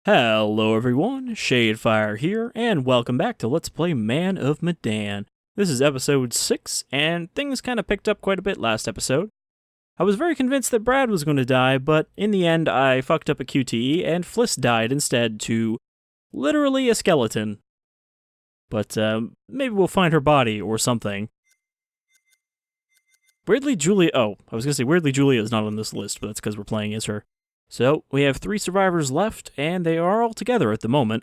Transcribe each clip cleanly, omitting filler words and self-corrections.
Hello everyone, Shadefire here, and welcome back to Let's Play Man of Medan. This is episode 6, and things kind of picked up quite a bit last episode. I was very convinced that Brad was going to die, but in the end I fucked up a QTE, and Fliss died instead to literally a skeleton. But maybe we'll find her body or something. Weirdly Julia is not on this list, but that's because we're playing as her. So, we have 3 survivors left, and they are all together at the moment.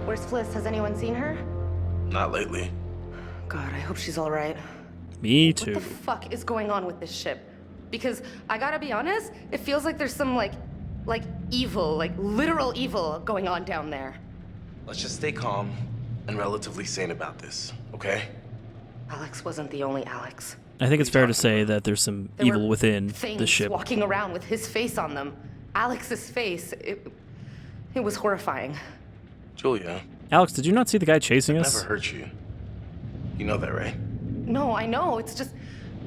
Where's Fliss? Has anyone seen her? Not lately. God, I hope she's alright. Me too. What the fuck is going on with this ship? Because, I gotta be honest, it feels like there's some, evil, literal evil going on down there. Let's just stay calm and relatively sane about this, okay? Alex wasn't the only Alex. I think it's fair to say that there's some evil within the ship. Walking around with his face on them. Alex's face. It was horrifying. Julia. Alex, did you not see the guy chasing us? Never hurt you. You know that, right? No, I know. It's just...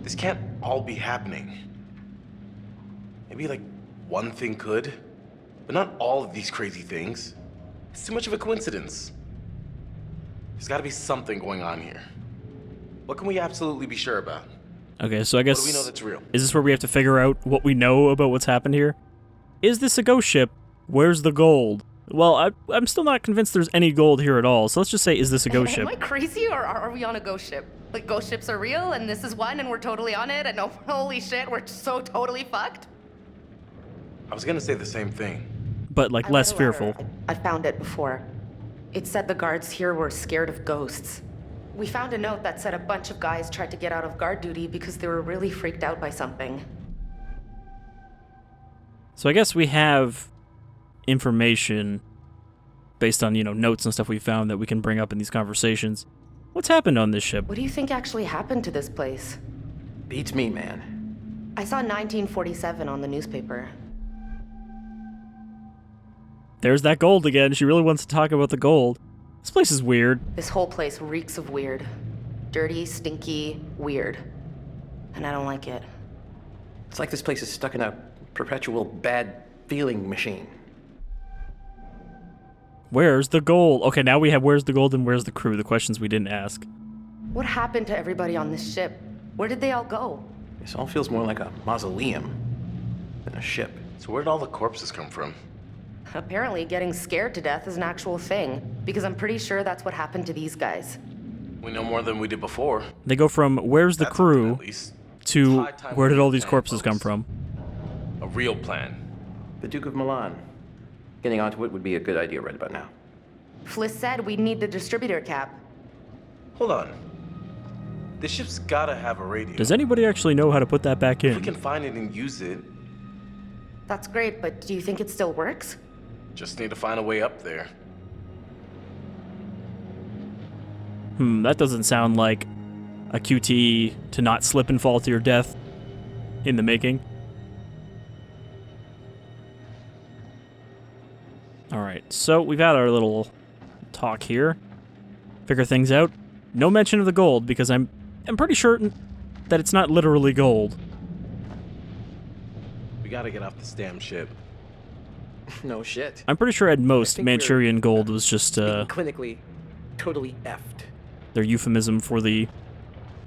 This can't all be happening. Maybe, one thing could, but not all of these crazy things. It's too much of a coincidence. There's gotta be something going on here. What can we absolutely be sure about? Okay, so I guess... What do we know that's real? Is this where we have to figure out what we know about what's happened here? Is this a ghost ship? Where's the gold? Well, I'm still not convinced there's any gold here at all, so let's just say, is this a ghost ship? Am I crazy, or are we on a ghost ship? Like, ghost ships are real, and this is one, and we're totally on it, and oh, holy shit, we're so totally fucked? I was gonna say the same thing. But, I less read a letter. fearful. I found it before. It said the guards here were scared of ghosts. We found a note that said a bunch of guys tried to get out of guard duty because they were really freaked out by something. So I guess we have information based on, notes and stuff we found that we can bring up in these conversations. What's happened on this ship? What do you think actually happened to this place? Beats me, man. I saw 1947 on the newspaper. There's that gold again. She really wants to talk about the gold. This place is weird. This whole place reeks of weird. Dirty, stinky, weird. And I don't like it. It's like this place is stuck in a perpetual bad feeling machine. Where's the gold? Okay, now we have where's the gold and where's the crew, the questions we didn't ask. What happened to everybody on this ship? Where did they all go? This all feels more like a mausoleum than a ship. So where did all the corpses come from? Apparently getting scared to death is an actual thing, because I'm pretty sure that's what happened to these guys. We know more than we did before. They go from where's the That's something, crew at least. to It's high time where did we all these plan, corpses come folks. from? A real plan. The Duke of Milan. Getting onto it would be a good idea right about now. Fliss said we'd need the distributor cap. Hold on. This ship's gotta have a radio. Does anybody actually know how to put that back If we in? can find it and use it, That's great, but do you think it still works? just need to find a way up there. That doesn't sound like a QTE to not slip and fall to your death in the making. Alright, so we've had our little talk here. Figure things out. No mention of the gold, because I'm pretty certain that it's not literally gold. We gotta get off this damn ship. No shit. I'm pretty sure at most think we're- Manchurian gold was just Being clinically totally effed. their euphemism for the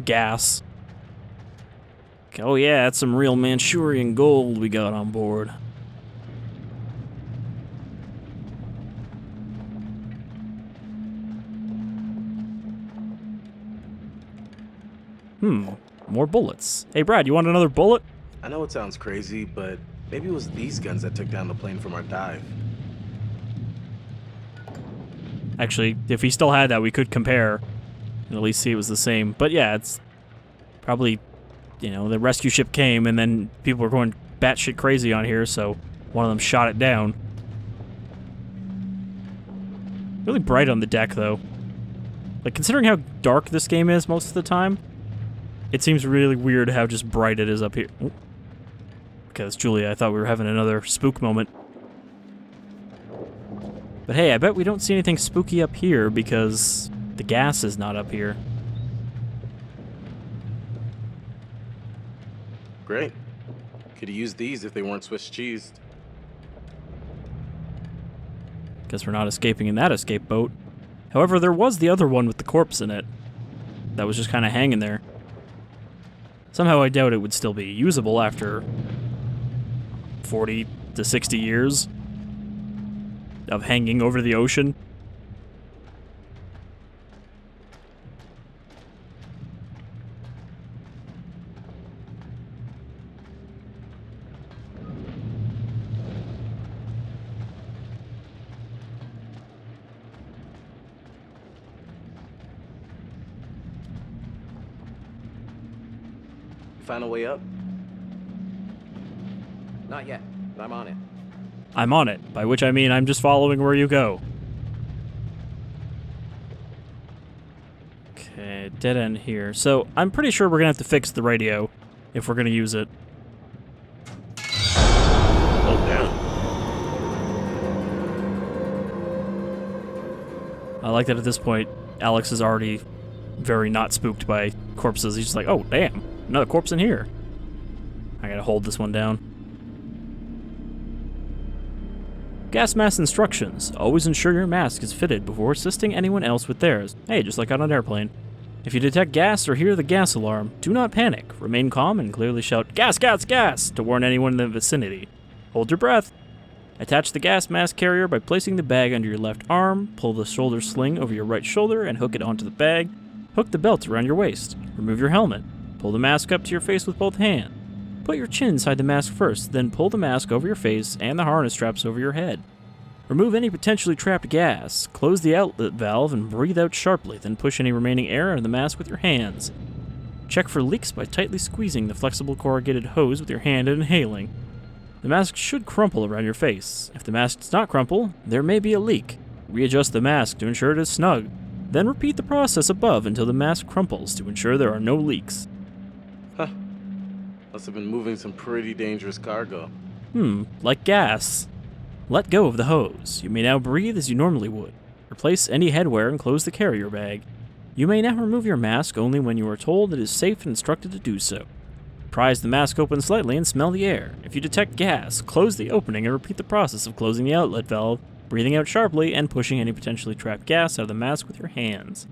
gas. Oh yeah, that's some real Manchurian gold we got on board. More bullets. Hey Brad, you want another bullet? I know it sounds crazy, but maybe it was these guns that took down the plane from our dive. Actually, if he still had that, we could compare and at least see it was the same. But yeah, it's probably, the rescue ship came and then people were going batshit crazy on here, so one of them shot it down. Really bright on the deck, though. Considering how dark this game is most of the time, it seems really weird how just bright it is up here. Ooh. Okay, that's Julia. I thought we were having another spook moment. But hey, I bet we don't see anything spooky up here because the gas is not up here. Great. Could have used these if they weren't Swiss cheesed. Guess we're not escaping in that escape boat. However, there was the other one with the corpse in it. That was just kind of hanging there. Somehow I doubt it would still be usable after 40 to 60 years of hanging over the ocean. Find a way up? Not yet, but I'm on it. I'm on it, by which I mean I'm just following where you go. Okay, dead end here. So I'm pretty sure we're gonna have to fix the radio if we're gonna use it. Oh, damn. I like that at this point, Alex is already very not spooked by corpses. He's just like, oh, damn, another corpse in here. I gotta hold this one down. Gas mask instructions. Always ensure your mask is fitted before assisting anyone else with theirs. Hey, just like on an airplane. If you detect gas or hear the gas alarm, do not panic. Remain calm and clearly shout, "Gas, gas, gas!" to warn anyone in the vicinity. Hold your breath. Attach the gas mask carrier by placing the bag under your left arm, pull the shoulder sling over your right shoulder and hook it onto the bag. Hook the belt around your waist. Remove your helmet. Pull the mask up to your face with both hands. Put your chin inside the mask first, then pull the mask over your face and the harness straps over your head. Remove any potentially trapped gas. Close the outlet valve and breathe out sharply, then push any remaining air out of the mask with your hands. Check for leaks by tightly squeezing the flexible corrugated hose with your hand and inhaling. The mask should crumple around your face. If the mask does not crumple, there may be a leak. Readjust the mask to ensure it is snug. Then repeat the process above until the mask crumples to ensure there are no leaks. Huh. Must have been moving some pretty dangerous cargo. Like gas. Let go of the hose. You may now breathe as you normally would. Replace any headwear and close the carrier bag. You may now remove your mask only when you are told it is safe and instructed to do so. Prise the mask open slightly and smell the air. If you detect gas, close the opening and repeat the process of closing the outlet valve, breathing out sharply, and pushing any potentially trapped gas out of the mask with your hands.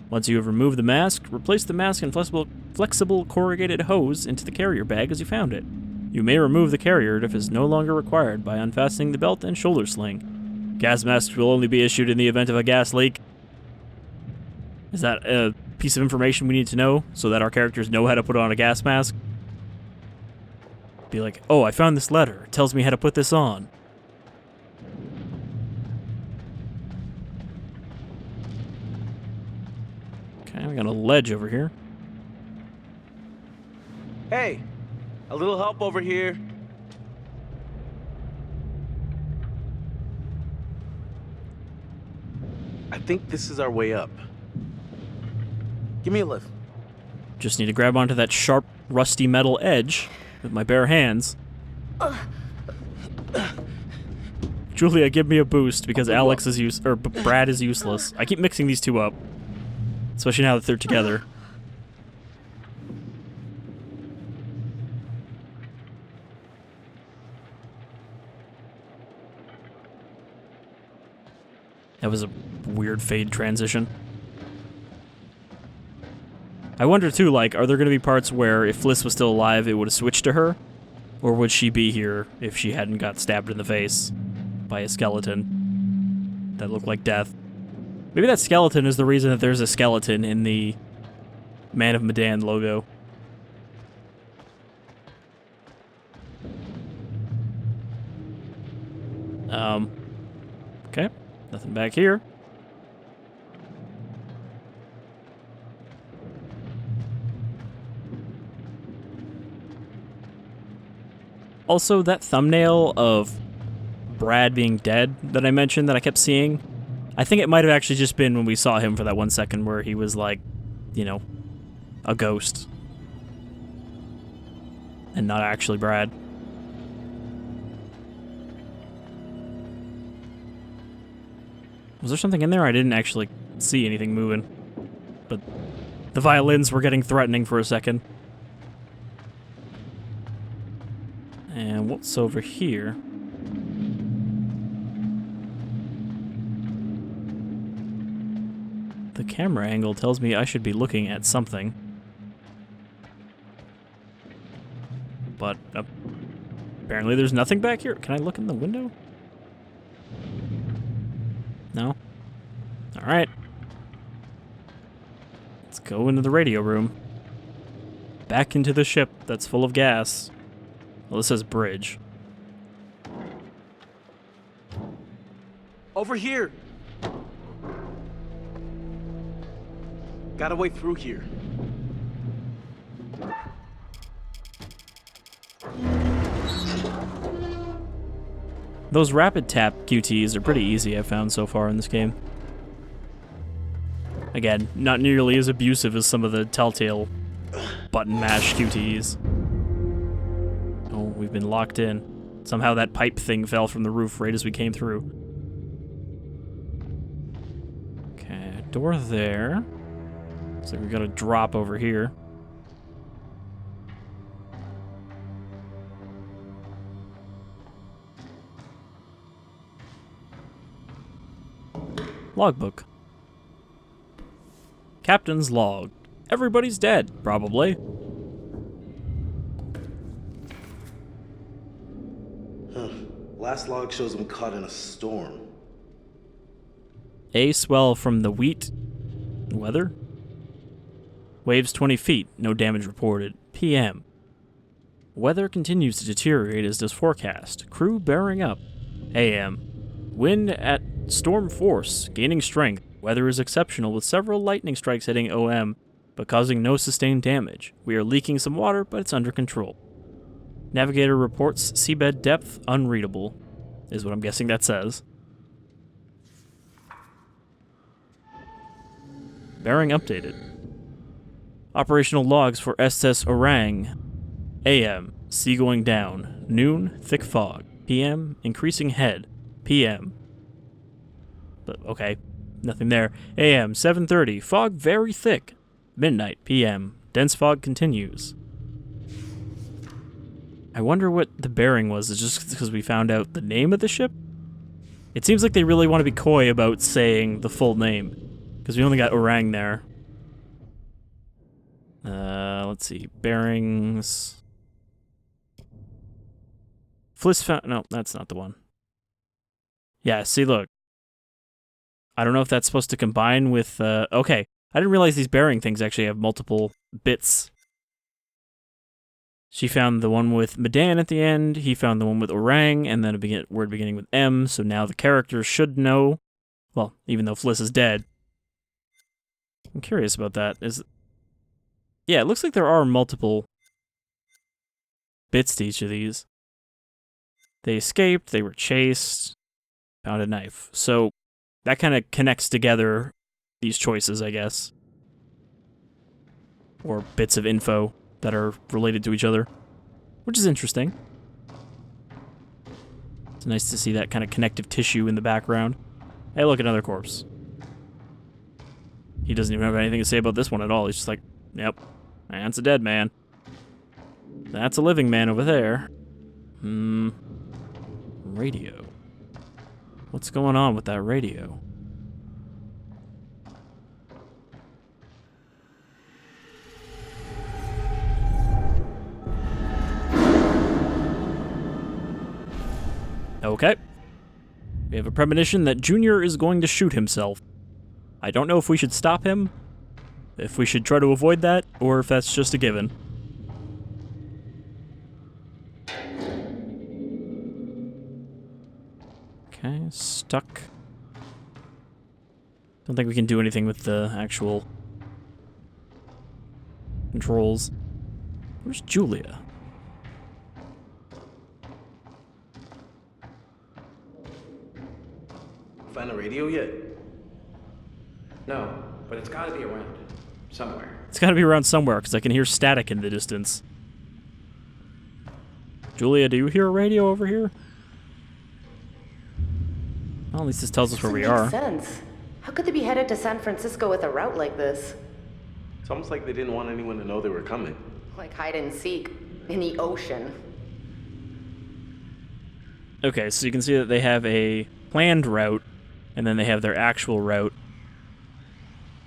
Once you have removed the mask, replace the mask and flexible corrugated hose into the carrier bag as you found it. You may remove the carrier if it is no longer required by unfastening the belt and shoulder sling. Gas masks will only be issued in the event of a gas leak. Is that a piece of information we need to know so that our characters know how to put on a gas mask? Be like, oh, I found this letter. It tells me how to put this on. Okay, we got a ledge over here. Hey, a little help over here. I think this is our way up. Give me a lift. Just need to grab onto that sharp, rusty metal edge with my bare hands. Julia, give me a boost because Alex is Brad is useless. I keep mixing these two up, especially now that they're together. That was a weird fade transition. I wonder too, like, are there going to be parts where if Fliss was still alive, it would have switched to her? Or would she be here if she hadn't got stabbed in the face by a skeleton that looked like death? Maybe that skeleton is the reason that there's a skeleton in the Man of Medan logo. Okay. Nothing back here. Also, that thumbnail of Brad being dead that I mentioned that I kept seeing, I think it might have actually just been when we saw him for that 1 second where he was like, you know, a ghost. And not actually Brad. Was there something in there? I didn't actually see anything moving. But the violins were getting threatening for a second. And what's over here? The camera angle tells me I should be looking at something. But apparently there's nothing back here. Can I look in the window? No? Alright. Let's go into the radio room. Back into the ship that's full of gas. Well, this says bridge. Over here! Got a way through here. Those rapid tap QTs are pretty easy, I've found so far in this game. Again, not nearly as abusive as some of the Telltale button mash QTs. Oh, we've been locked in. Somehow that pipe thing fell from the roof right as we came through. Okay, door there. Looks like we got a drop over here. Logbook. Captain's log. Everybody's dead, probably. Last log shows him caught in a storm. A swell from the wheat. Weather? Waves 20 feet, no damage reported. PM. Weather continues to deteriorate as does forecast. Crew bearing up. AM. Wind at storm force, gaining strength. Weather is exceptional with several lightning strikes hitting OM, but causing no sustained damage. We are leaking some water, but it's under control. Navigator reports seabed depth unreadable, is what I'm guessing that says. Bearing updated. Operational logs for SS Orang. AM, sea going down. Noon, thick fog. PM, increasing head. PM. But, okay, nothing there. AM, 7:30, fog very thick. Midnight, PM, dense fog continues. I wonder what the bearing was. Is just because we found out the name of the ship? It seems like they really want to be coy about saying the full name, because we only got Orang there. Let's see, bearings. Fliss found. No, that's not the one. Yeah, see, look. I don't know if that's supposed to combine with. Okay, I didn't realize these bearing things actually have multiple bits. She found the one with Medan at the end. He found the one with Orang, and then a word beginning with M. So now the characters should know. Well, even though Fliss is dead. I'm curious about that. Yeah, it looks like there are multiple bits to each of these. They escaped, they were chased, found a knife. So that kind of connects together these choices, I guess. Or bits of info that are related to each other, which is interesting. It's nice to see that kind of connective tissue in the background. Hey, look, another corpse. He doesn't even have anything to say about this one at all. He's just like, yep, that's a dead man. That's a living man over there. Radio. What's going on with that radio? Okay. We have a premonition that Junior is going to shoot himself. I don't know if we should stop him, if we should try to avoid that, or if that's just a given. Okay, stuck. Don't think we can do anything with the actual controls. Where's Julia? Find a radio yet? No, but it's gotta be around. Somewhere. It's gotta be around somewhere, because I can hear static in the distance. Julia, do you hear a radio over here? Well, at least this tells us where we are. Doesn't make sense. How could they be headed to San Francisco with a route like this? It's almost like they didn't want anyone to know they were coming. Like hide and seek in the ocean. Okay, so you can see that they have a planned route, and then they have their actual route.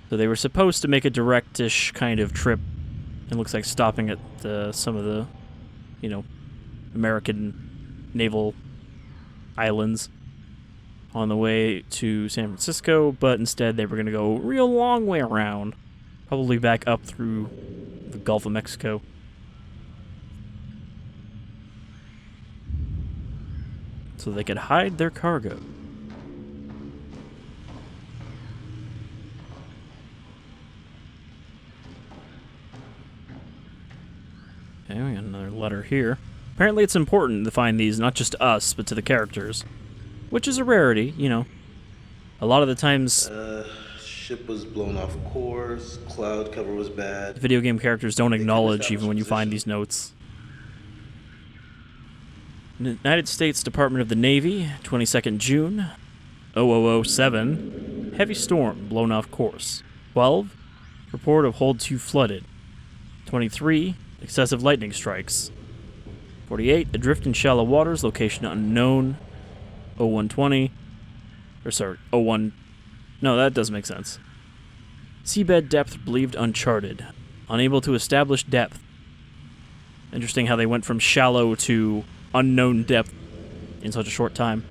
So they were supposed to make a direct-ish kind of trip. It looks like stopping at some of the, American naval islands on the way to San Francisco, but instead they were going to go a real long way around, probably back up through the Gulf of Mexico. So they could hide their cargo. Okay, we got another letter here. Apparently it's important to find these, not just to us, but to the characters. Which is a rarity, A lot of the times... Ship was blown off course, cloud cover was bad. Video game characters don't acknowledge even when you find these notes. United States Department of the Navy, 22nd June, 0007. Heavy storm, blown off course. 12. Report of hold 2 flooded. 23. Excessive lightning strikes. 48. Adrift in shallow waters, location unknown. 0120. Or sorry, 01... No, that doesn't make sense. Seabed depth believed uncharted. Unable to establish depth. Interesting how they went from shallow to unknown depth in such a short time.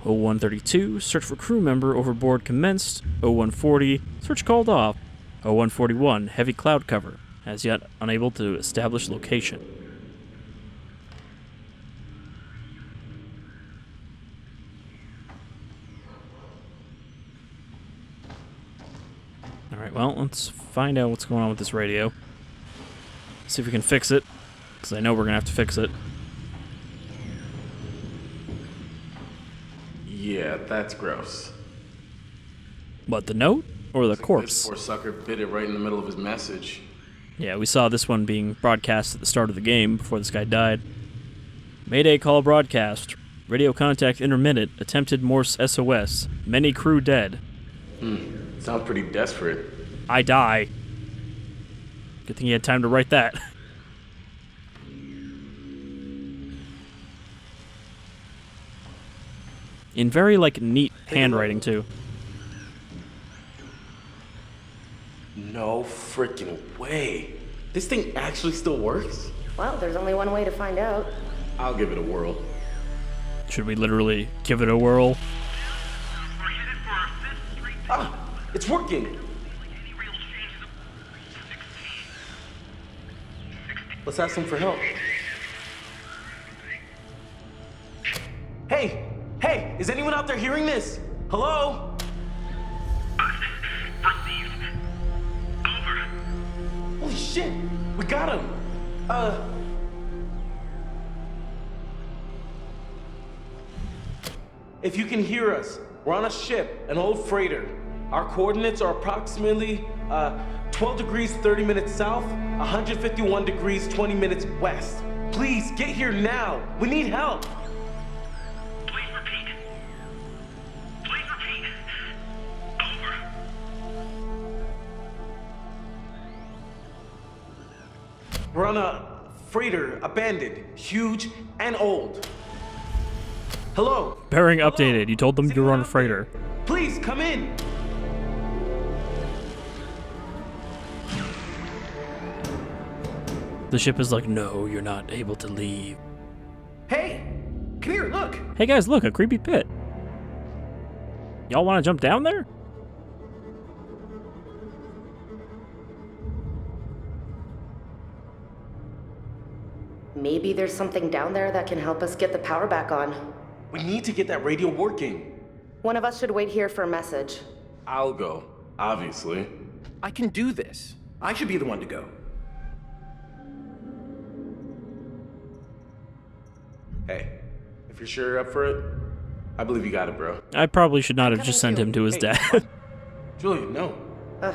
0132, search for crew member overboard commenced. 0140, search called off. 0141, heavy cloud cover, as yet unable to establish location. Alright, well, let's find out what's going on with this radio. See if we can fix it, because I know we're going to have to fix it. Yeah, that's gross. What, the note? Or the corpse? This poor sucker bit it right in the middle of his message. Yeah, we saw this one being broadcast at the start of the game before this guy died. Mayday call broadcast. Radio contact intermittent. Attempted Morse SOS. Many crew dead. Sounds pretty desperate. I die. Good thing he had time to write that. In very, neat handwriting, too. No freaking way. This thing actually still works? Well, there's only one way to find out. I'll give it a whirl. Should we literally give it a whirl? Ah! It's working! Let's ask them for help. Hey! Hey! Is anyone out there hearing this? Hello? Received. Over. Holy shit! We got him! If you can hear us, we're on a ship, an old freighter. Our coordinates are approximately 12 degrees 30 minutes south, 151 degrees 20 minutes west. Please get here now. We need help. Please repeat. Please repeat. Over. We're on a freighter, abandoned, huge, and old. Hello? Bearing Hello? updated. You told them Is you were on anyone a out freighter. there? Please come in. The ship is like, no, you're not able to leave. Hey! Come here, look! Hey guys, look, a creepy pit. Y'all want to jump down there? Maybe there's something down there that can help us get the power back on. We need to get that radio working. One of us should wait here for a message. I'll go, obviously. I can do this. I should be the one to go. Hey, if you're sure you're up for it, I believe you got it, bro. I probably should not have just sent him to his dad. Julian, no. Ugh,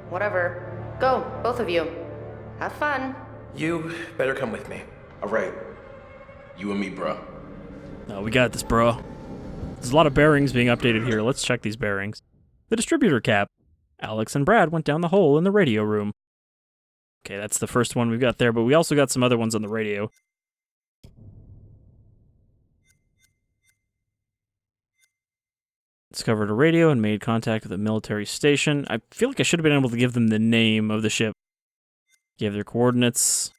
whatever. Go, both of you. Have fun. You better come with me. All right. You and me, bro. No, we got this, bro. There's a lot of bearings being updated here. Let's check these bearings. The distributor cap. Alex and Brad went down the hole in the radio room. Okay, that's the first one we've got there, but we also got some other ones on the radio. Discovered a radio and made contact with a military station. I feel like I should have been able to give them the name of the ship. Give their coordinates.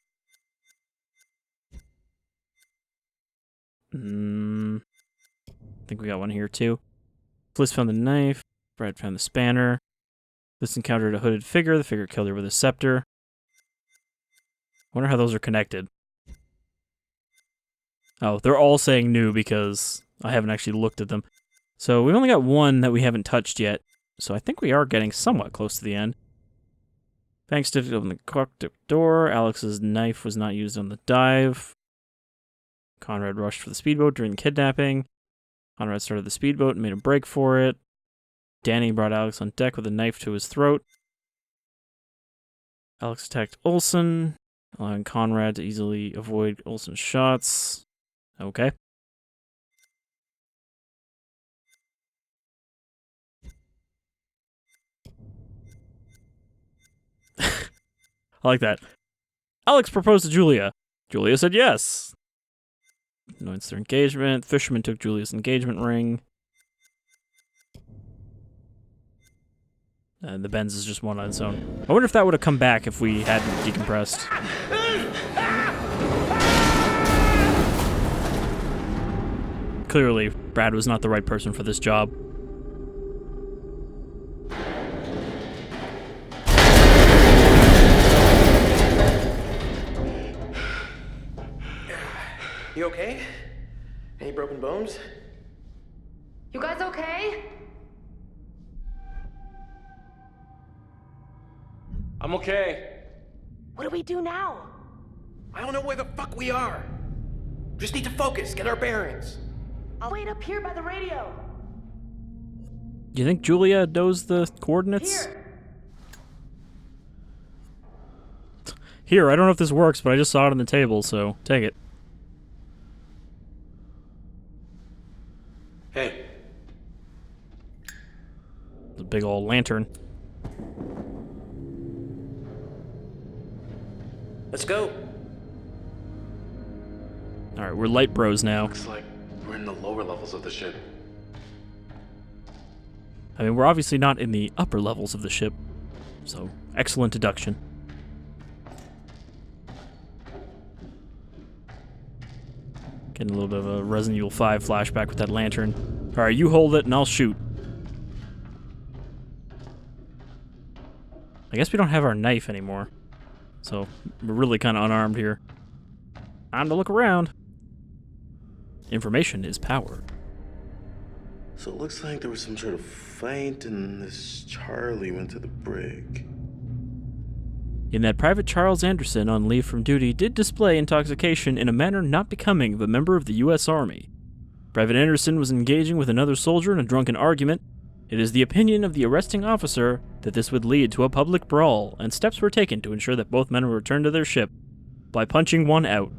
I think we got one here too. Fliss found the knife. Brad found the spanner. Fliss encountered a hooded figure. The figure killed her with a scepter. Wonder how those are connected. Oh, they're all saying new because I haven't actually looked at them. So we've only got one that we haven't touched yet. So I think we are getting somewhat close to the end. Banks did open the cockpit door. Alex's knife was not used on the dive. Conrad rushed for the speedboat during the kidnapping. Conrad started the speedboat and made a break for it. Danny brought Alex on deck with a knife to his throat. Alex attacked Olson, allowing Conrad to easily avoid Olson's shots. Okay. I like that. Alex proposed to Julia. Julia said yes. Announced their engagement. Fisherman took Julia's engagement ring. And the Benz is just one on its own. I wonder if that would have come back if we hadn't decompressed. Clearly, Brad was not the right person for this job. You okay? Any broken bones? You guys okay? I'm okay. What do we do now? I don't know where the fuck we are. Just need to focus, get our bearings. I'll wait up here by the radio. Do you think Julia knows the coordinates? Here, I don't know if this works, but I just saw it on the table, so take it. Hey. The big old lantern. Let's go. Alright, we're light bros now. Looks like we're in the lower levels of the ship. I mean, we're obviously not in the upper levels of the ship, so excellent deduction. Getting a little bit of a Resident Evil 5 flashback with that lantern. Alright, you hold it and I'll shoot. I guess we don't have our knife anymore, so we're really kind of unarmed here. Time to look around. Information is power. So it looks like there was some sort of fight and this Charlie went to the brig. In that Private Charles Anderson on leave from duty did display intoxication in a manner not becoming of a member of the U.S. Army. Private Anderson was engaging with another soldier in a drunken argument. It is the opinion of the arresting officer that this would lead to a public brawl, and steps were taken to ensure that both men were returned to their ship by punching one out.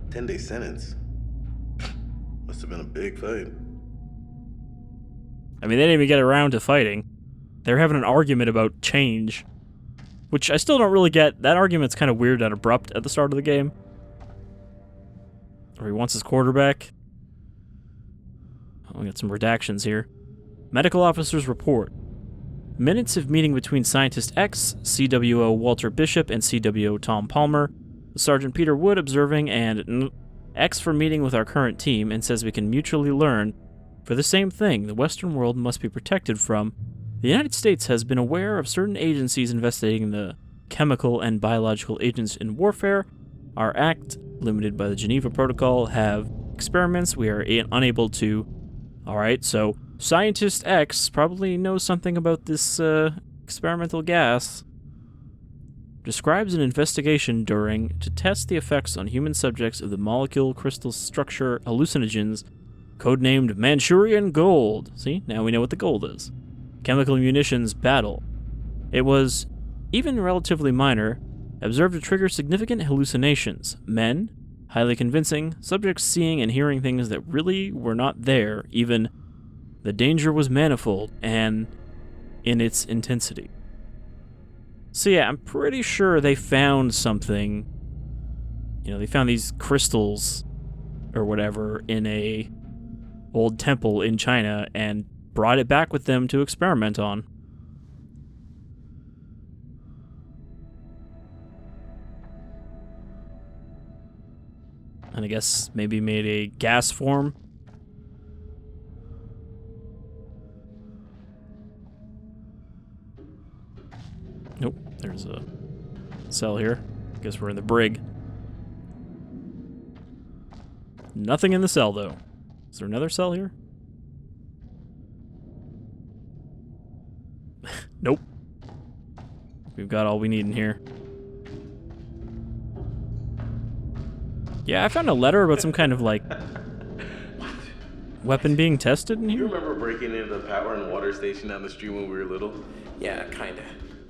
10-day sentence. Must have been a big fight. I mean, they didn't even get around to fighting. They were having an argument about change, which I still don't really get. That argument's kind of weird and abrupt at the start of the game. Or he wants his quarterback. Oh, we got some redactions here. Medical officer's report. Minutes of meeting between Scientist X, CWO Walter Bishop, and CWO Tom Palmer. Sergeant Peter Wood observing, and X for meeting with our current team and says we can mutually learn. For the same thing, the Western world must be protected from. The United States has been aware of certain agencies investigating the chemical and biological agents in warfare. Our act, limited by the Geneva Protocol, have experiments we are unable to... Alright, so Scientist X probably knows something about this experimental gas. Describes an investigation during to test the effects on human subjects of the molecule crystal structure hallucinogens, codenamed Manchurian Gold. See, now we know what the gold is. Chemical munitions battle. It was, even relatively minor, observed to trigger significant hallucinations. Men, highly convincing, subjects seeing and hearing things that really were not there, even the danger was manifold and in its intensity. So yeah, I'm pretty sure they found something. You know, they found these crystals or whatever in a old temple in China and brought it back with them to experiment on. And I guess maybe made a gas form. Nope, there's a cell here. Guess we're in the brig. Nothing in the cell, though. Is there another cell here? Nope. We've got all we need in here. Yeah, I found a letter about some kind of, like, weapon being tested in You here. remember breaking into the power and water station down the street when we were little? Yeah, kinda.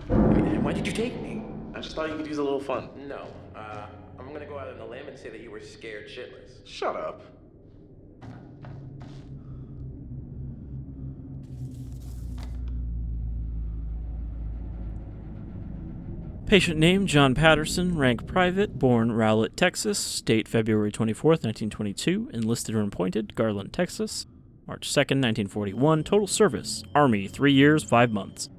I mean, why did you take me? I just thought you could use a little fun. No. I'm gonna go out on a limb and say that you were scared shitless. Shut up. Patient name, John Patterson. Rank private. Born Rowlett, Texas. State February 24th, 1922. Enlisted or appointed, Garland, Texas. March 2nd, 1941. Total service, Army, 3 years, 5 months.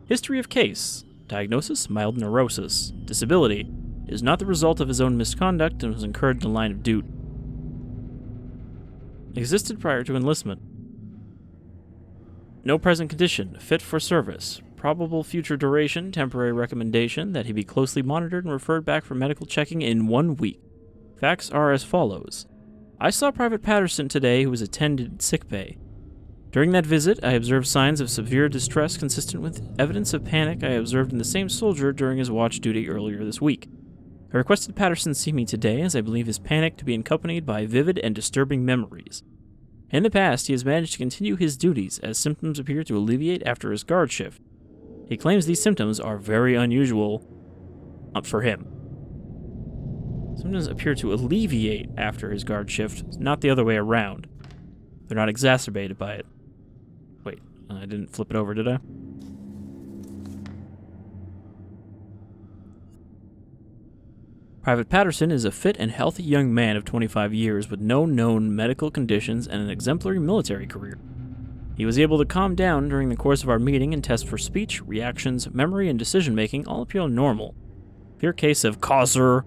History of case. Diagnosis, mild neurosis. Disability is not the result of his own misconduct and was incurred in the line of duty. Existed prior to enlistment. No present condition, fit for service. Probable future duration, temporary recommendation that he be closely monitored and referred back for medical checking in 1 week. Facts are as follows. I saw Private Patterson today who was attended sickbay. During that visit, I observed signs of severe distress consistent with evidence of panic I observed in the same soldier during his watch duty earlier this week. I requested Patterson see me today as I believe his panic to be accompanied by vivid and disturbing memories. In the past, he has managed to continue his duties as symptoms appear to alleviate after his guard shift. He claims these symptoms are very unusual for him. Symptoms appear to alleviate after his guard shift, not the other way around. They're not exacerbated by it. Wait, I didn't flip it over, did I? Private Patterson is a fit and healthy young man of 25 years with no known medical conditions and an exemplary military career. He was able to calm down during the course of our meeting and test for speech, reactions, memory, and decision-making all appear normal. Clear case of causer.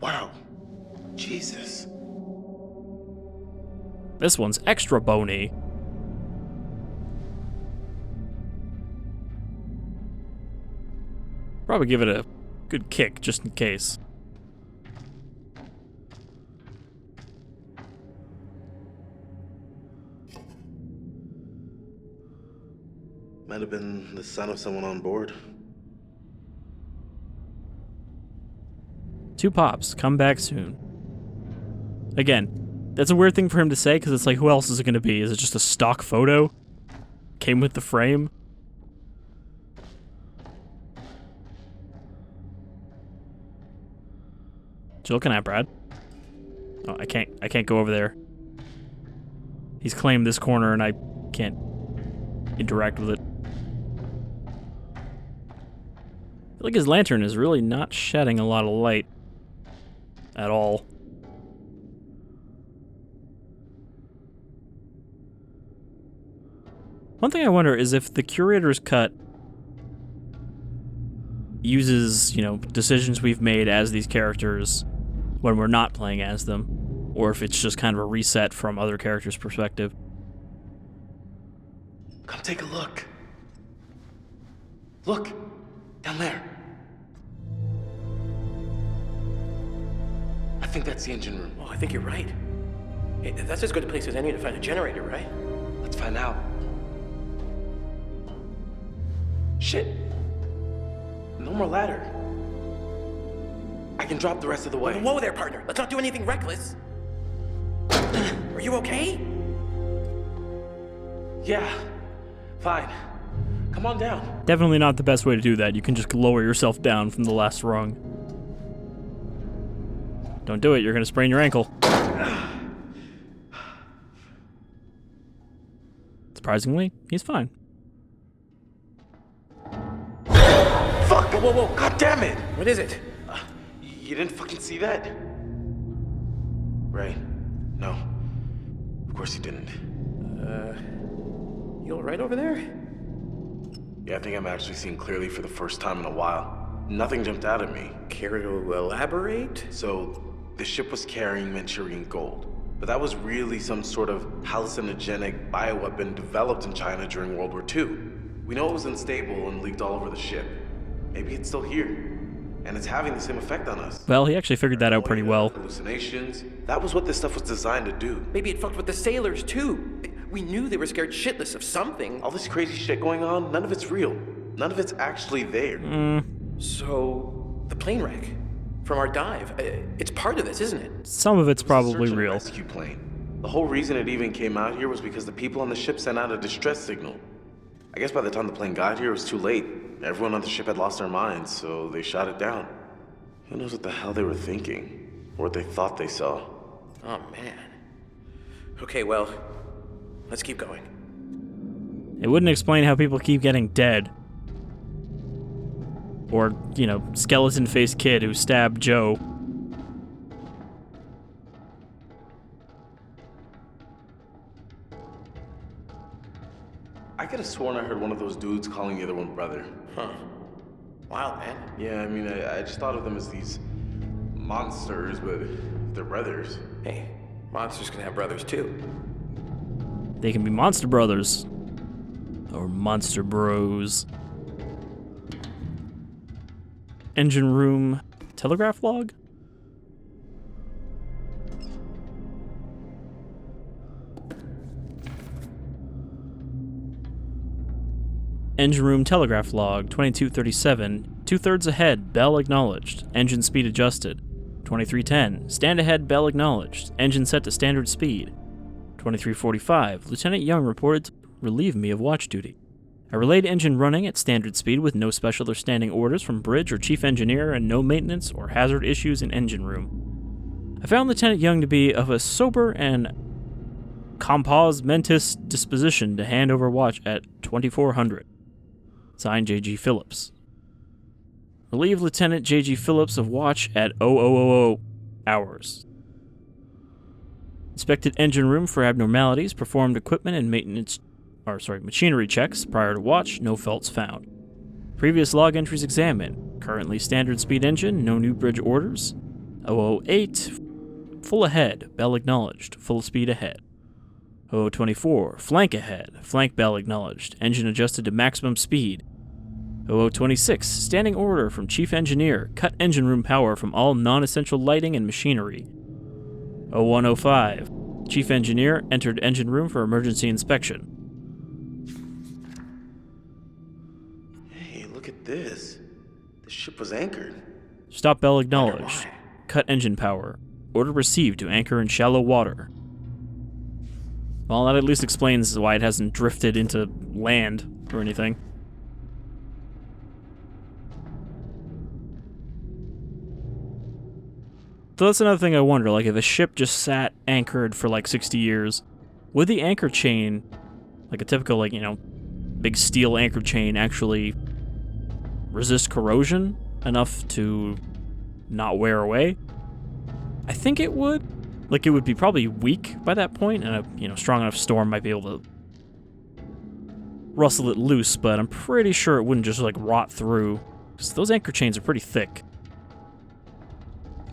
Wow. Jesus. This one's extra bony. Probably give it a good kick just in case. Might have been the son of someone on board. 2 pops, come back soon. Again, that's a weird thing for him to say because it's like, who else is it going to be? Is it just a stock photo? Came with the frame? What you looking at, Brad? Oh, I can't go over there. He's claimed this corner and I can't interact with it. I feel like his lantern is really not shedding a lot of light at all. One thing I wonder is if the curator's cut uses, decisions we've made as these characters when we're not playing as them, or if it's just kind of a reset from other characters' perspective. Come take a look. Look, down there. I think that's the engine room. Oh, I think you're right. Hey, that's as good a place as any to find a generator, right? Let's find out. Shit. No more ladder. I can drop the rest of the way. Whoa there, partner. Let's not do anything reckless. Are you okay? Yeah, fine. Come on down. Definitely not the best way to do that. You can just lower yourself down from the last rung. Don't do it, you're gonna sprain your ankle. Surprisingly, he's fine. Fuck! Whoa, whoa, whoa! God damn it! What is it? You didn't fucking see that? Right. No. Of course you didn't. You alright over there? Yeah, I think I'm actually seeing clearly for the first time in a while. Nothing jumped out at me. Care to elaborate? So, the ship was carrying Manchurian gold. But that was really some sort of hallucinogenic bioweapon developed in China during World War II. We know it was unstable and leaked all over the ship. Maybe it's still here. And it's having the same effect on us. Well, he actually figured that out pretty well. Hallucinations. That was what this stuff was designed to do. Maybe it fucked with the sailors, too. We knew they were scared shitless of something. All this crazy shit going on, none of it's real. None of it's actually there. So, the plane wreck from our dive, it's part of this, isn't it? Some of it's It was a probably search and real. rescue plane. The whole reason it even came out here was because the people on the ship sent out a distress signal. I guess by the time the plane got here, it was too late. Everyone on the ship had lost their minds, so they shot it down. Who knows what the hell they were thinking, or what they thought they saw. Oh, man. Okay, well, let's keep going. It wouldn't explain how people keep getting dead. Or, skeleton-faced kid who stabbed Joe. I could have sworn I heard one of those dudes calling the other one brother. Huh. Wild, man. Yeah, I mean, I just thought of them as these monsters, but they're brothers. Hey, monsters can have brothers, too. They can be monster brothers. Or monster bros. Engine room telegraph log? Engine room telegraph log, 2237, 2/3 ahead, bell acknowledged, engine speed adjusted. 2310, stand ahead, bell acknowledged, engine set to standard speed. 2345, Lieutenant Young reported to relieve me of watch duty. I relayed engine running at standard speed with no special or standing orders from bridge or chief engineer and no maintenance or hazard issues in engine room. I found Lieutenant Young to be of a sober and compos mentis disposition to hand over watch at 2400. Signed, J.G. Phillips. Relieve Lieutenant J.G. Phillips of watch at 0000 hours. Inspected engine room for abnormalities, performed equipment and machinery checks prior to watch, no faults found. Previous log entries examined. Currently standard speed engine, no new bridge orders. 008, full ahead, bell acknowledged, full speed ahead. 0024, flank ahead, flank bell acknowledged, engine adjusted to maximum speed. 0026, standing order from chief engineer, cut engine room power from all non-essential lighting and machinery. 0105, chief engineer entered engine room for emergency inspection. Hey, look at this. The ship was anchored. Stop bell acknowledged, cut engine power, order received to anchor in shallow water. Well, that at least explains why it hasn't drifted into land or anything. So that's another thing I wonder, like if a ship just sat anchored for like 60 years, would the anchor chain, like a typical big steel anchor chain, actually resist corrosion enough to not wear away? I think it would. Like, it would be probably weak by that point, and a strong enough storm might be able to rustle it loose, but I'm pretty sure it wouldn't just rot through, because those anchor chains are pretty thick.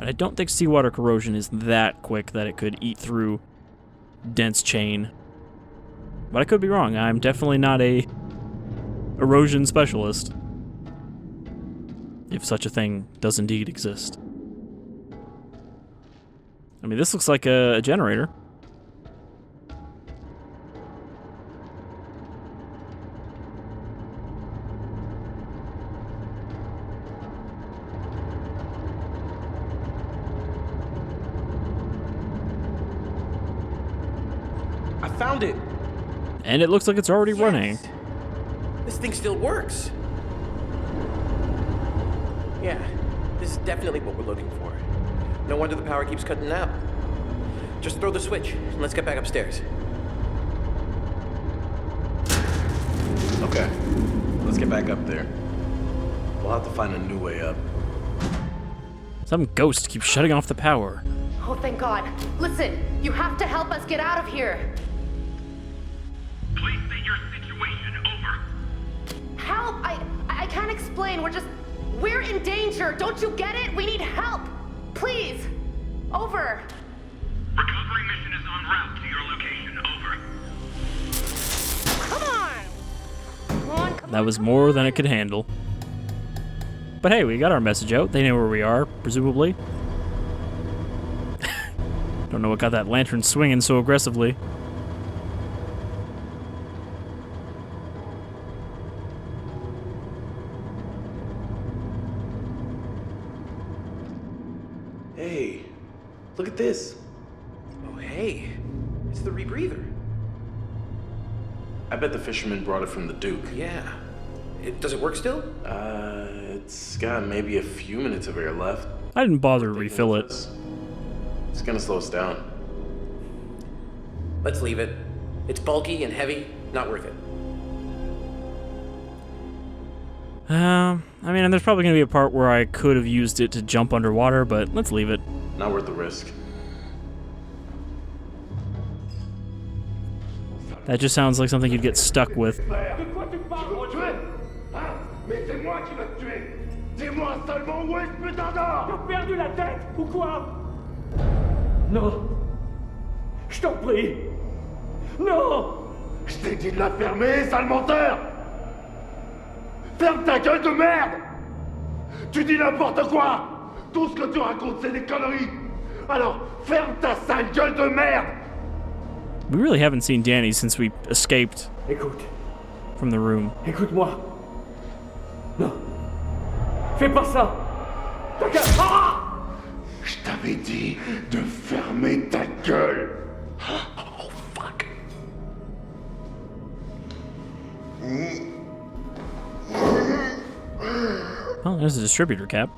And I don't think seawater corrosion is that quick that it could eat through dense chain. But I could be wrong. I'm definitely not a erosion specialist, if such a thing does indeed exist. I mean, this looks like a generator. I found it! And it looks like it's already running. This thing still works. Yeah, this is definitely what we're looking for. No wonder the power keeps cutting out. Just throw the switch, and let's get back upstairs. Okay, let's get back up there. We'll have to find a new way up. Some ghost keeps shutting off the power. Oh, thank God. Listen, you have to help us get out of here. Please state your situation. Over. Help! I can't explain. We're in danger. Don't you get it? We need help. Please. Over. Recovery mission is en route to your location. Over. Come on. Come on, come That on, was come more on. than it could handle. But hey, we got our message out. They know where we are, presumably. Don't know what got that lantern swinging so aggressively. Hey, look at this. Oh, hey. It's the Rebreather. I bet the fisherman brought it from the Duke. Yeah. Does it work still? It's got maybe a few minutes of air left. I didn't bother to refill it. It's gonna slow us down. Let's leave it. It's bulky and heavy. Not worth it. I mean, and there's probably going to be a part where I could have used it to jump underwater, but let's leave it. Not worth the risk. That just sounds like something you'd get stuck with. Mais c'est moi qui l'ai tué. Dis-moi seulement où est ce putain d'or. T'as perdu la tête ou quoi? Non. Je t'en prie. Non. Je t'ai dit de la fermer, sale menteur. Ferme ta gueule de merde. Tu dis n'importe quoi. Tout ce que tu racontes, c'est des conneries. Alors, ferme ta sale gueule de merde. We really haven't seen Danny since we escaped Écoute. from the room. Écoute-moi. Non. Fais pas ça. T'as qu'à... Ah! Je t'avais dit de fermer ta gueule. Oh, fuck. Oh, there's a distributor cap.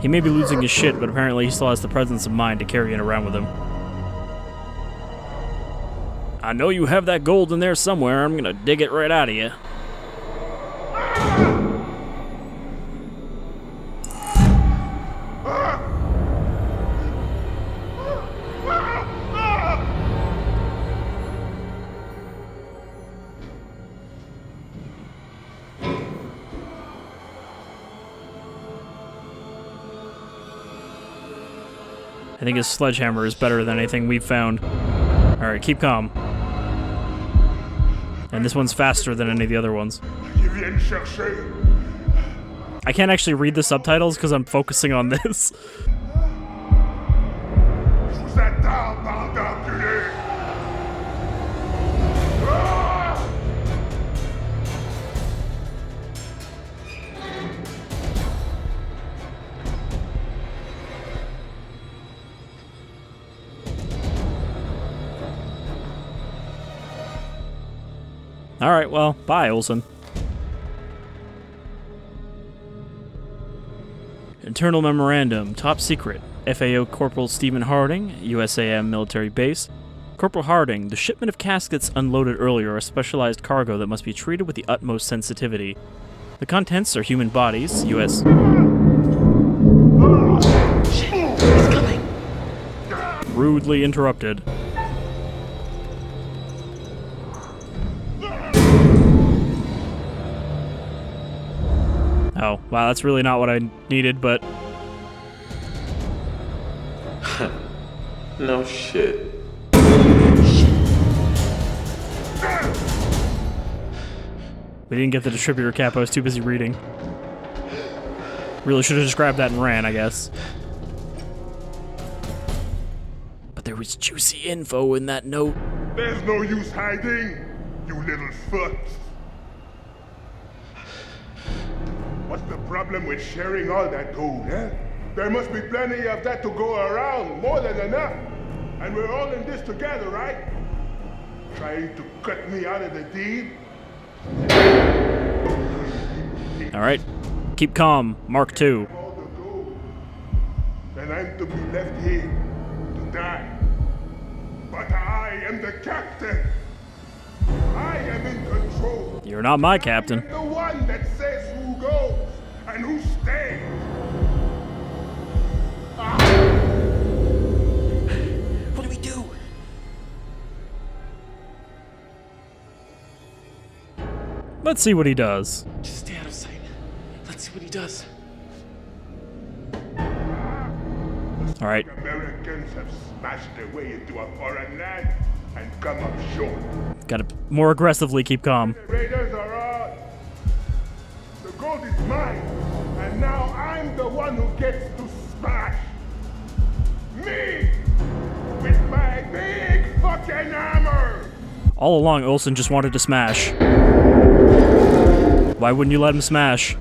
He may be losing his shit, but apparently he still has the presence of mind to carry it around with him. I know you have that gold in there somewhere. I'm gonna dig it right out of you. I think his sledgehammer is better than anything we've found. Alright, keep calm. And this one's faster than any of the other ones. Ils viennent chercher. I can't actually read the subtitles because I'm focusing on this. Je vous attends, bande d'enculés. Ah! Alright, well, bye, Olson. Internal Memorandum, Top Secret. FAO Corporal Stephen Harding, USAM Military Base. Corporal Harding, the shipment of caskets unloaded earlier are specialized cargo that must be treated with the utmost sensitivity. The contents are human bodies, US... Shit, he's coming. Rudely interrupted. Oh, wow, that's really not what I needed, but... No shit. We didn't get the distributor cap, I was too busy reading. Really should have just grabbed that and ran, I guess. But there was juicy info in that note. There's no use hiding, you little fucks. What's the problem with sharing all that gold, eh? There must be plenty of that to go around, more than enough. And we're all in this together, right? Trying to cut me out of the deal? Alright, keep calm, Mark II. All the gold. And I'm to be left here to die. But I am the captain. I am in control. You're not my captain. I am the one that says who goes and and who stays. What do we do? Let's see what he does. Just stay out of sight. Let's see what he does. All right. Americans have smashed their way into a foreign land and come up short. Gotta more aggressively keep calm. The raiders are on. The gold is mine, and now I'm the one who gets to smash. Me! With my big fucking hammer! All along, Olson just wanted to smash. Why wouldn't you let him smash?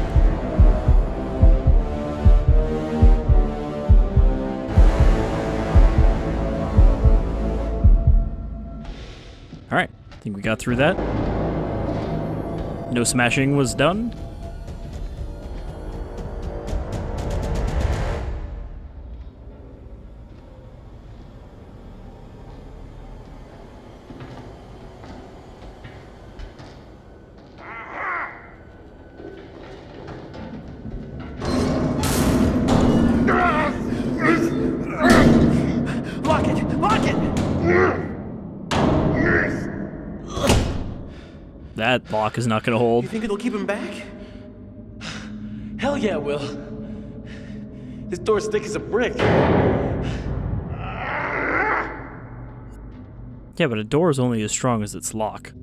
Alright, I think we got through that. No smashing was done. Lock it! Lock it! That lock is not gonna hold. You think it'll keep him back? Hell yeah, it will. This door's thick as a brick. Yeah, but a door is only as strong as its lock.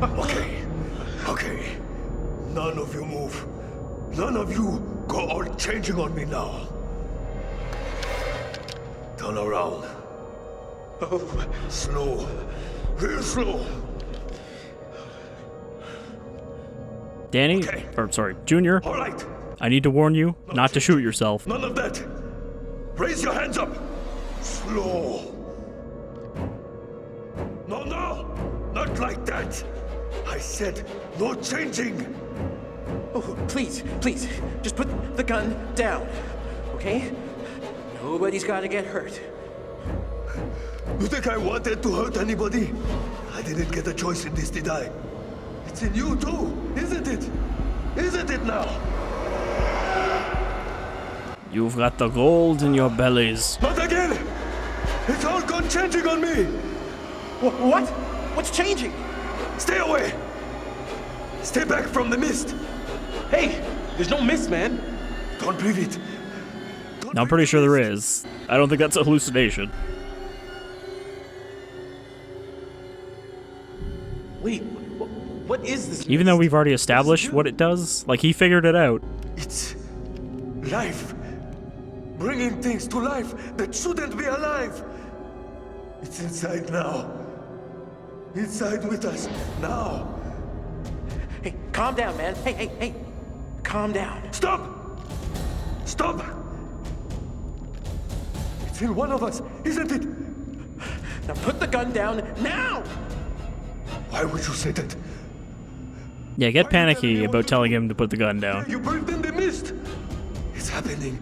Okay. None of you move. None of you go all changing on me now. Turn around. Oh, slow. Real slow. Danny, or sorry, Junior, All right. I need to warn you not to shoot yourself. None of that. Raise your hands up. Slow. No, not like that. I said no changing. Oh, please, just put the gun down, okay? Nobody's gotta get hurt. You think I wanted to hurt anybody? I didn't get a choice in this, did I? It's in you too, isn't it? Isn't it now? You've got the gold in your bellies. Not again! It's all gone changing on me! What? What's changing? Stay away! Stay back from the mist! Hey, there's no mist, man. Don't breathe it! Now, I'm pretty sure there is. I don't think that's a hallucination. Wait, what is this? Even though we've already established what it does, like, he figured it out. It's life. Bringing things to life that shouldn't be alive. It's inside now. Inside with us now. Hey, calm down, man. Hey. Calm down. Stop! Stop! It's in one of us, isn't it? Now put the gun down now! Why would you say that? Yeah, get panicky about telling him to put the gun down. You breathed in the mist. It's happening.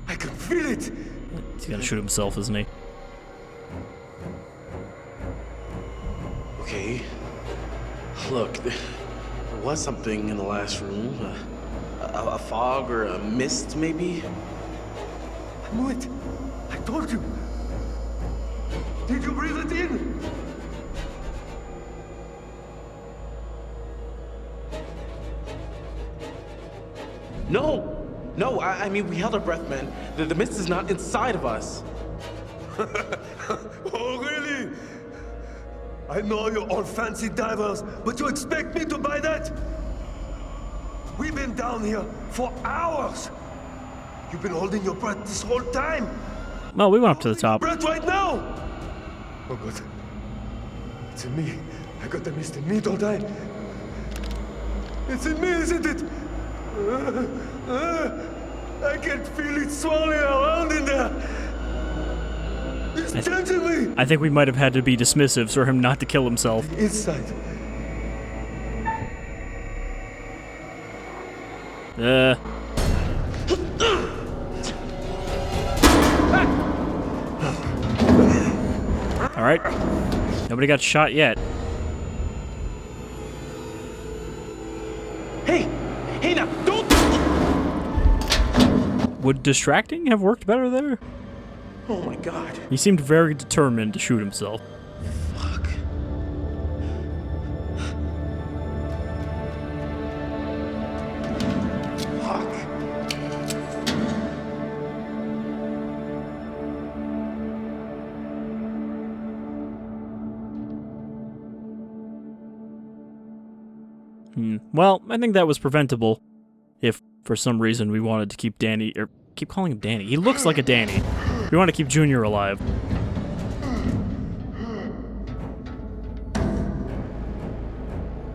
I can feel it. He's gonna shoot himself, isn't he? Okay. Look, there was something in the last room. A fog or a mist, maybe? I knew it. I told you. Did you breathe it in? No, I mean, we held our breath, man. The mist is not inside of us. Oh, really? I know you're all fancy divers, but you expect me to buy that? We've been down here for hours. You've been holding your breath this whole time. Well, we went up to the top. Breath right now. Oh, God. It's in me. I got the mist in me, don't I? It's in me, isn't it? I can feel it swirling around in there. It's changing me. I think we might have had to be dismissive for him not to kill himself. Inside. Alright. Nobody got shot yet. Would distracting have worked better there? Oh my god. He seemed very determined to shoot himself. Fuck. Fuck. Well, I think that was preventable. If, for some reason, we wanted to keep Danny, or keep calling him Danny. He looks like a Danny. We want to keep Junior alive.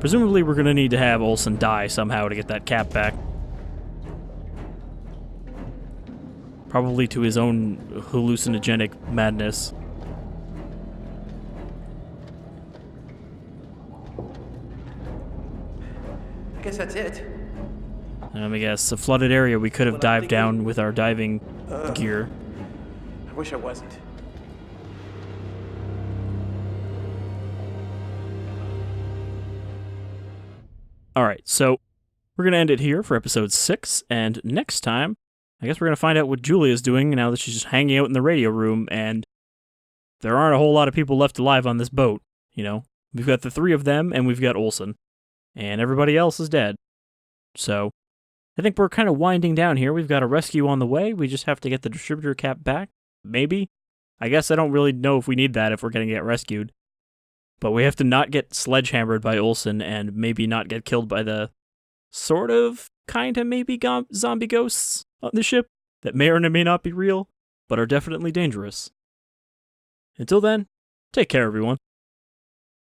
Presumably, we're going to need to have Olson die somehow to get that cap back. Probably to his own hallucinogenic madness. I guess that's it. I guess a flooded area we could have dived down with our diving gear. I wish I wasn't. Alright, so we're going to end it here for episode 6, and next time, I guess we're going to find out what Julia's doing now that she's just hanging out in the radio room, and there aren't a whole lot of people left alive on this boat, you know? We've got the 3 of them, and we've got Olson, and everybody else is dead. So, I think we're kind of winding down here. We've got a rescue on the way. We just have to get the distributor cap back. Maybe. I guess I don't really know if we need that if we're going to get rescued. But we have to not get sledgehammered by Olson and maybe not get killed by the sort of, kind of, maybe zombie ghosts on the ship that may or may not be real, but are definitely dangerous. Until then, take care, everyone.